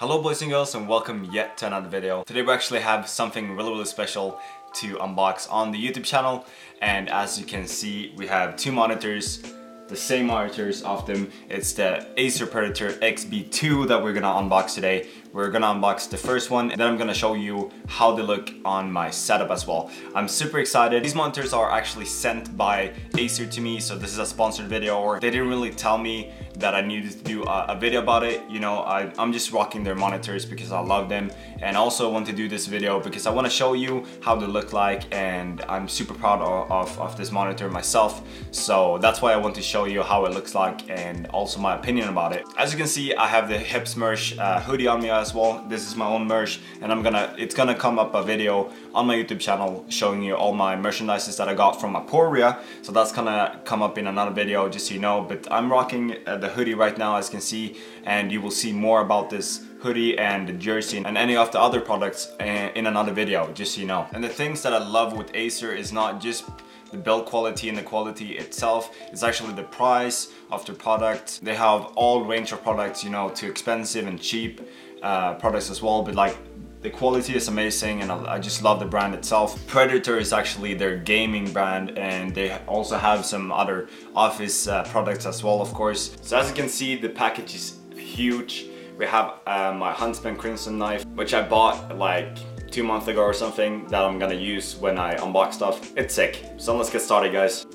Hello boys and girls, and welcome yet to another video. Today we actually have something really special to unbox on the YouTube channel, and as you can see we have two monitors, the same monitors of them. It's the Acer Predator XB2 that we're gonna unbox today. We're gonna unbox the first one, and then I'm gonna show you how they look on my setup as well. I'm super excited. These monitors are actually sent by Acer to me, so this is a sponsored video, or they didn't really tell me that I needed to do a video about it. You know, I'm just rocking their monitors because I love them, and also want to do this video because I want to show you how they look like, and I'm super proud of this monitor myself. So that's why I want to show you how it looks like and also my opinion about it. As you can see, I have the Hipks merch hoodie on me as well. This is my own merch, and it's gonna come up a video on my YouTube channel showing you all my merchandises that I got from Aporia. So that's gonna come up in another video, just so you know. But I'm rocking the hoodie right now, as you can see, and you will see more about this hoodie and the jersey and any of the other products in another video, just so you know. And the things that I love with Acer is not just the build quality and the quality itself, it's actually the price of their product. They have all range of products, you know, to expensive and cheap products as well, but like the quality is amazing, and I just love the brand itself. Predator is actually their gaming brand, and they also have some other office products as well, of course. So as you can see, the package is huge. We have my Huntsman Crimson knife, which I bought like 2 months ago or something, that I'm gonna use when I unbox stuff. It's sick. So let's get started, guys.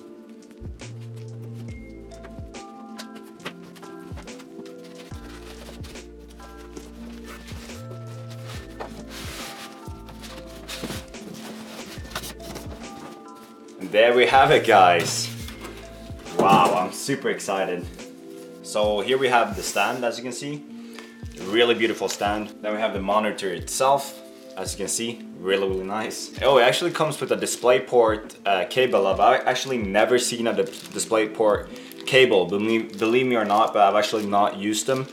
And there we have it, guys. Wow, I'm super excited. So here we have the stand, as you can see. Really beautiful stand. Then we have the monitor itself, as you can see, really nice. Oh, it actually comes with a DisplayPort cable. I've actually never seen a DisplayPort cable, believe me or not, but I've actually not used them.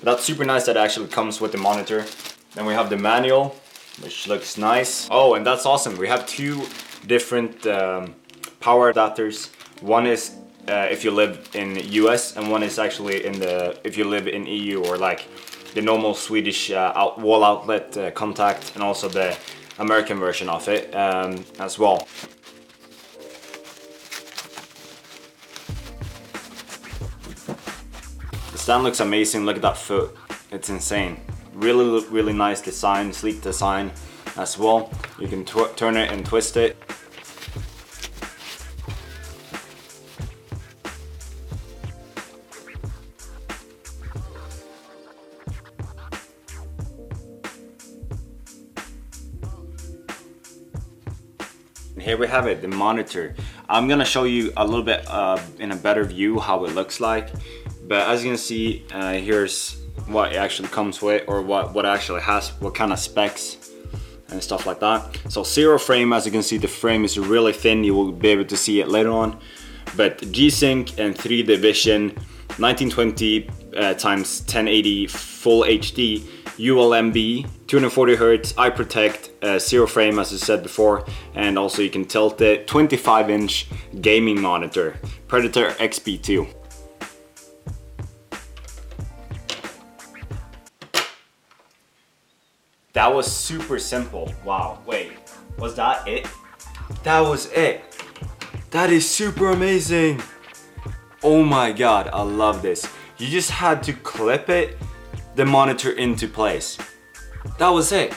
But that's super nice that it actually comes with the monitor. Then we have the manual, which looks nice. Oh, and that's awesome. We have two different power adapters. One is if you live in the US, and one is actually if you live in EU, or like the normal Swedish wall outlet contact, and also the American version of it as well. The stand looks amazing. Look at that foot, it's insane. Really nice design, sleek design as well. You can turn it and twist it. Here we have it, the monitor. I'm gonna show you a little bit in a better view how it looks like, but as you can see, here's what it actually comes with, or what it actually has, what kind of specs and stuff like that. So zero frame, as you can see, the frame is really thin. You will be able to see it later on, but G-Sync and 3D vision, 1920 times 1080 full HD, ULMB, 240 Hz, eye protect, zero frame, as I said before, and also you can tilt it. 25-inch gaming monitor, Predator XB2. That was super simple. Wow, wait, was that it? That was it. That is super amazing. Oh my god, I love this. You just had to clip the monitor into place. That was it.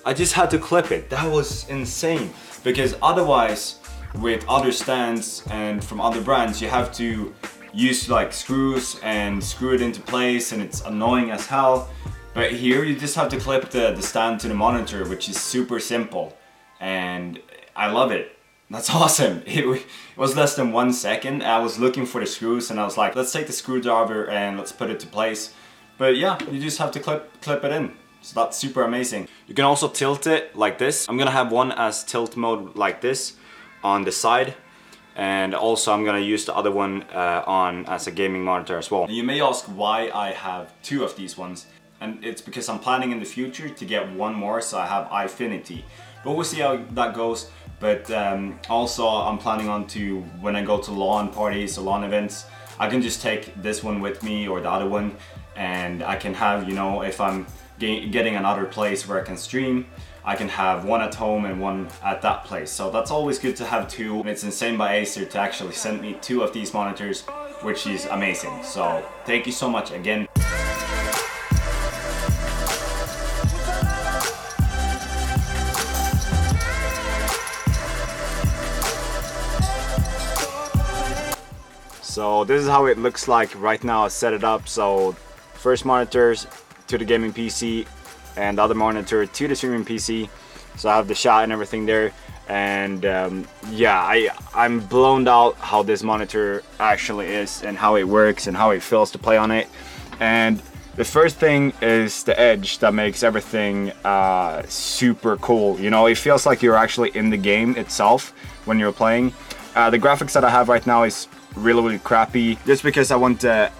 I just had to clip it. That was insane, because otherwise with other stands and from other brands, you have to use like screws and screw it into place, and it's annoying as hell. But here you just have to clip the stand to the monitor, which is super simple, and I love it. That's awesome. It was less than 1 second. I was looking for the screws, and I was like, let's take the screwdriver and let's put it to place. But yeah, you just have to clip it in. So that's super amazing. You can also tilt it like this. I'm gonna have one as tilt mode like this on the side, and also I'm gonna use the other one on as a gaming monitor as well. You may ask why I have two of these ones, and it's because I'm planning in the future to get one more, so I have Infinity. But we'll see how that goes. But also I'm planning on to, when I go to LAN parties or LAN events, I can just take this one with me or the other one, and I can have, you know, if I'm getting another place where I can stream. I can have one at home and one at that place. So that's always good to have two. And it's insane by Acer to actually send me 2 of these monitors, which is amazing. So thank you so much again. So this is how it looks like right now. I set it up. So first monitors to the gaming PC and the other monitor to the streaming PC. So I have the shot and everything there. And yeah, I'm blown out how this monitor actually is and how it works and how it feels to play on it. And the first thing is the edge that makes everything super cool. You know, it feels like you're actually in the game itself when you're playing. The graphics that I have right now is really crappy, just because I want the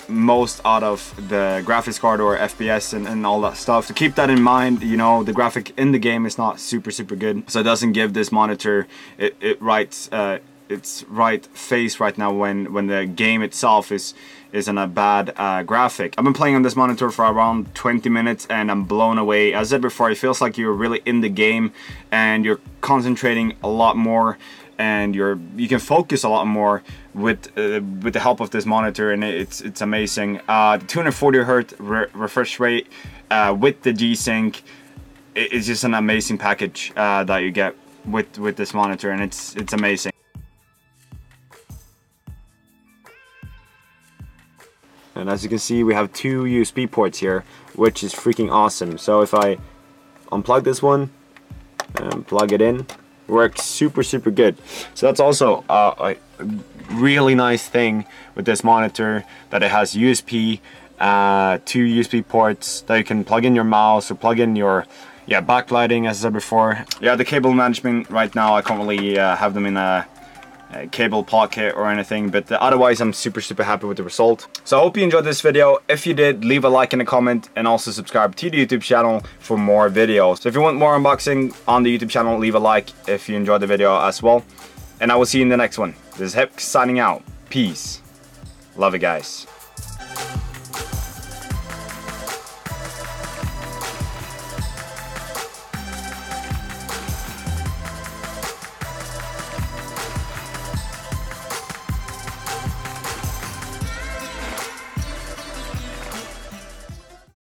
most out of the graphics card or FPS and all that stuff. To keep that in mind, you know, the graphic in the game is not super good, so it doesn't give this monitor its right face right now when the game itself is in a bad graphic. I've been playing on this monitor for around 20 minutes and I'm blown away. As I said before, it feels like you're really in the game and you're concentrating a lot more, and you can focus a lot more with the help of this monitor, and it's amazing. The 240 Hz refresh rate with the G-Sync is just an amazing package that you get with this monitor, and it's amazing. And as you can see, we have 2 USB ports here, which is freaking awesome. So if I unplug this one and plug it in, works super good. So that's also a really nice thing with this monitor, that it has USB, 2 USB ports that you can plug in your mouse or plug in your backlighting, as I said before. Yeah, the cable management right now, I can't really have them in a cable pocket or anything, but otherwise I'm super happy with the result. So I hope you enjoyed this video. If you did, leave a like and a comment, and also subscribe to the YouTube channel for more videos. So if you want more unboxing on the YouTube channel, leave a like if you enjoyed the video as well, and I will see you in the next one. This is Hipks signing out. Peace. Love you guys.